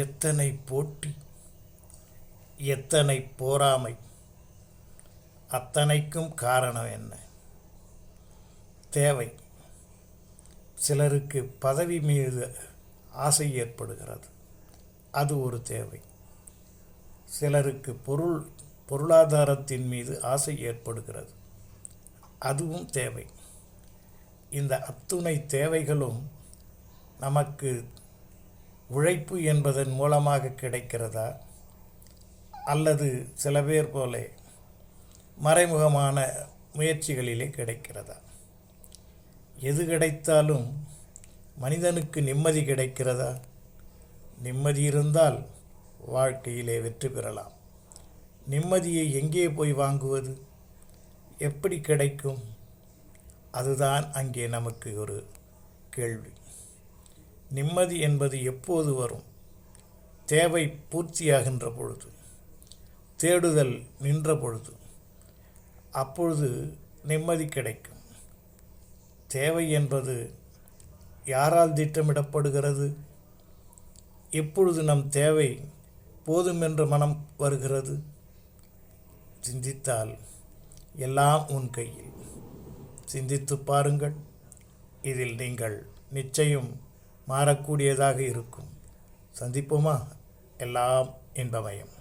எத்தனை போட்டி, எத்தனை போராமை, அத்தனைக்கும் காரணம் என்ன? தேவை. சிலருக்கு பதவி மீது ஆசை ஏற்படுகிறது, அது ஒரு தேவை. சிலருக்கு பொருளாதாரத்தின் மீது ஆசை ஏற்படுகிறது, அதுவும் தேவை. இந்த அத்துணை தேவைகளும் நமக்கு உழைப்பு என்பதன் மூலமாக கிடைக்கிறதா, அல்லது சில பேர் போல மறைமுகமான முயற்சிகளிலே கிடைக்கிறதா? எது கிடைத்தாலும் மனிதனுக்கு நிம்மதி கிடைக்கிறதா? நிம்மதி இருந்தால் வாழ்க்கையிலே வெற்றி பெறலாம். நிம்மதியை எங்கே போய் வாங்குவது? எப்படி கிடைக்கும்? அதுதான் அங்கே நமக்கு ஒரு கேள்வி. நிம்மதி என்பது எப்போது வரும்? தேவை பூர்த்தியாகின்ற பொழுது, தேடுதல் நின்ற பொழுது, அப்பொழுது நிம்மதி கிடைக்கும். தேவை என்பது யாரால் திட்டமிடப்படுகிறது? எப்பொழுது நம் தேவை போதுமென்ற மனம் வருகிறது? சிந்தித்தால் எல்லாம் உன் கையில். சிந்தித்து பாருங்கள், இதில் நீங்கள் நிச்சயம் மாறக்கூடியதாக இருக்கும். சந்திப்போமா? எல்லாம் இன்பமயம்.